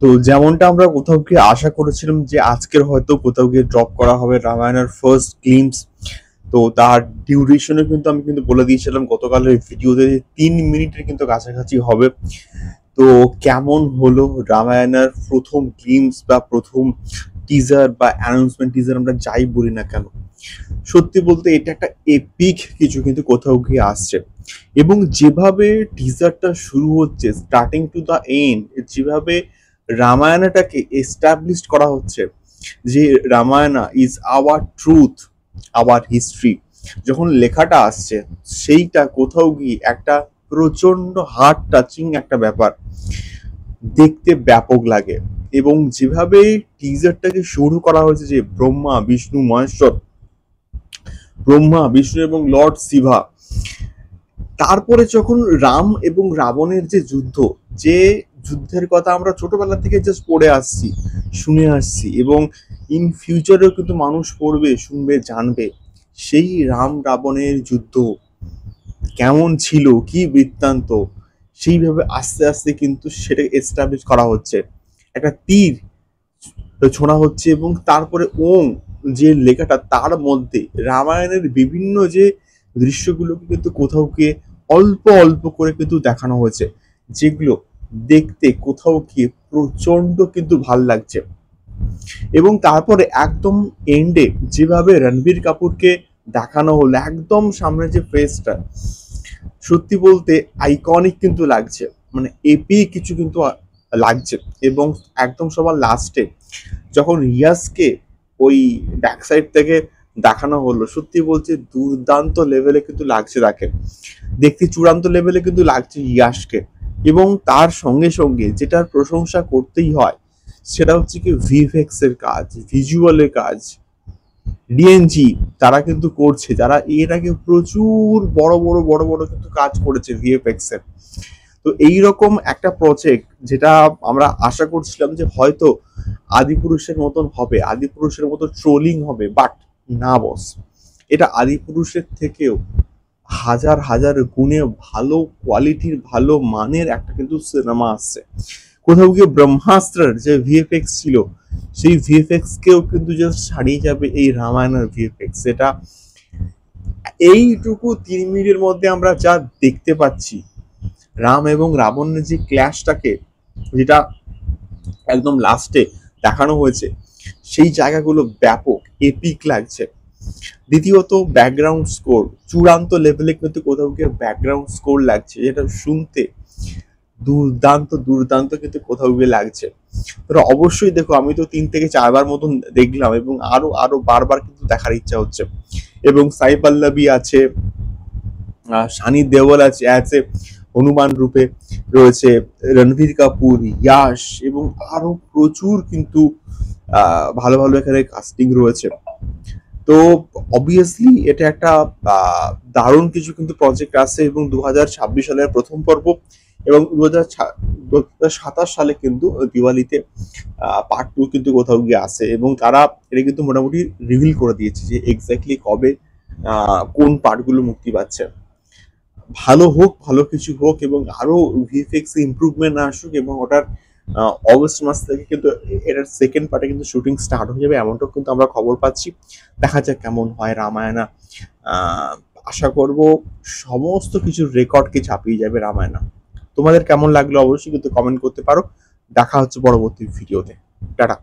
তো যেমনটা আমরা কোথাও গিয়ে আশা করেছিলাম যে আজকের হয়তো কোথাও গিয়ে ড্রপ করা হবে রামায়ণের ফার্স্ট গ্লিমস। তো তার ডিউরেশনও কিন্তু আমি কিন্তু বলে দিয়েছিলাম গতকালের ভিডিওতে 3 মিনিটের কিন্তু কাছাকাছি হবে। তো কেমন হলো রামায়ণের প্রথম গ্লিমস বা প্রথম টিজার বা অ্যানাউন্সমেন্ট টিজার আমরা যাই বলি না কেন, সত্যি বলতে এটা একটা এপিক কিছু কিন্তু কোথাও গিয়ে আসছে। এবং যেভাবে টিজারটা শুরু হচ্ছে স্টার্টিং টু দ্য এন্ড, যেভাবে রামায়ণটাকে এস্টাবলিশ করা হচ্ছে যে Ramayana is our truth, hour history, যখন লেখাটা আসছে সেইটা কোথাও গিয়ে একটা প্রচন্ড হার্ট টাচিং একটা ব্যাপার, দেখতে ব্যাপক লাগে। এবং যেভাবে টিজারটাকে শুরু করা হয়েছে যে ব্রহ্মা বিষ্ণু মহেশ্বর, ব্রহ্মা বিষ্ণু এবং লর্ড শিবা, তারপরে যখন রাম এবং রাবণের যে যুদ্ধ, যে যুদ্ধের কথা আমরা ছোটবেলা থেকে জাস্ট পড়ে আসছি, শুনে আসছি, এবং ইন ফিউচারেও কিন্তু মানুষ পড়বে, শুনবে, জানবে সেই রাম রাবণের যুদ্ধ কেমন ছিল, কি বৃত্তান্ত, সেইভাবে আস্তে আস্তে কিন্তু সেটা এস্টাবলিশ করা হচ্ছে। একটা তীর ছোঁড়া হচ্ছে এবং তারপরে ওম যে লেখাটা, তার মধ্যে রামায়ণের বিভিন্ন যে দৃশ্যগুলোকে কিন্তু কোথাও গিয়ে অল্প অল্প করে কিন্তু দেখানো হয়েছে, যেগুলো দেখতে কোথাও গিয়ে প্রচন্ড কিন্তু ভাল লাগছে। এবং তারপরে একদম এন্ডে যেভাবে রণবীর কাপুরকে দেখানো হলো, একদম সামনে যে ফেসটা, সত্যি বলতে আইকনিক কিন্তু লাগছে, মানে এপি কিছু কিন্তু লাগছে। এবং একদম সবার লাস্টে যখন রিয়াজকে ওই ব্যাক সাইড থেকে দেখানো হলো, সত্যি বলছে দুর্দান্ত লেভেলে কিন্তু লাগছে তাকে দেখতে, চূড়ান্ত লেভেলে কিন্তু লাগছে ইয়াশকে। এবং তার সঙ্গে সঙ্গে যেটার প্রশংসা করতেই হয় সেটা হচ্ছে কি ভিএফএক্স এর কাজ, ভিজুয়ালের কাজ। ডিএনজি তারা কিন্তু করছে, যারা এর আগে প্রচুর বড় বড় বড় বড় কিন্তু কাজ করেছে ভিএফএক্স এর। তো এইরকম একটা প্রজেক্ট যেটা আমরা আশা করছিলাম যে হয়তো আদিপুরুষের মতন হবে, আদিপুরুষের মতো ট্রোলিং হবে, বাট না বস, এটা আদিপুরুষের থেকেও হাজার হাজার গুণে ভালো কোয়ালিটির, ভালো মানের একটা কিন্তু সিনেমা আসছে। কোথাও গিয়ে ব্রহ্মাস্ত্রের যে ভিএফএক্স ছিল, সেই ভিএফএক্স কেও কিন্তু জাস্ট ছাড়িয়ে যাবে এই রামায়ণের ভিএফএক্স। এটা এইটুকু 3 মিনিটের মধ্যে আমরা যা দেখতে পাচ্ছি, রাম এবং রাবণের যে ক্ল্যাশটাকে, যেটা একদম লাস্টে দেখানো হয়েছে, সেই জায়গাগুলো ব্যাপক এপিক লাগছে। দ্বিতীয়ত ব্যাকগ্রাউন্ড স্কোর চূড়ান্ত লেভেলে কিন্তু কোথাও গিয়ে ব্যাকগ্রাউন্ড স্কোর লাগছে, যেটা শুনতে দুর্দান্ত দুর্দান্ত কিন্তু কোথাও গিয়ে লাগছে। তো অবশ্যই দেখো, আমি তো 3 থেকে 4 বার মতন দেখলাম এবং আরো আরো বারবার কিন্তু দেখার ইচ্ছা হচ্ছে। এবং সাই পল্লবী আছে, সানি দেওয়াল আছে হনুমান রূপে রয়েছে, রণবীর কাপুর, ইয়াশ, এবং আরো প্রচুর কিন্তু ভালো ভালো এখানে কাস্টিং রয়েছে। তো অবভিয়াসলি এটা একটা দারুণ কিছু কিন্তু প্রজেক্ট আছে। এবং 2026 সালের প্রথম পর্ব এবং 2027 সালে কিন্তু দিওয়ালিতে পার্ট 2 কিন্তু কোথাও গিয়ে আসে। এবং তারা এটা কিন্তু মোটামুটি রিভিল করে দিয়েছে যে এক্স্যাক্টলি কবে কোন পার্টগুলো মুক্তি পাচ্ছে। ভালো হোক, ভালো কিছু হোক, এবং আরো ভিএফএক্স ইমপ্রুভমেন্ট আসুক। এবং ওটার অগস্ট মাস থেকে কিন্তু এটার সেকেন্ড পার্টে কিন্তু শুটিং স্টার্ট হয়ে যাবে, এমনটাও কিন্তু আমরা খবর পাচ্ছি। দেখা যাক কেমন হয় রামায়ণা। আশা করব সমস্ত কিছুর রেকর্ডকে ছাপিয়ে যাবে রামায়ণা। তোমাদের কেমন লাগলো অবশ্যই কিন্তু কমেন্ট করতে পারো। দেখা হচ্ছে পরবর্তী ভিডিওতে। টাটা।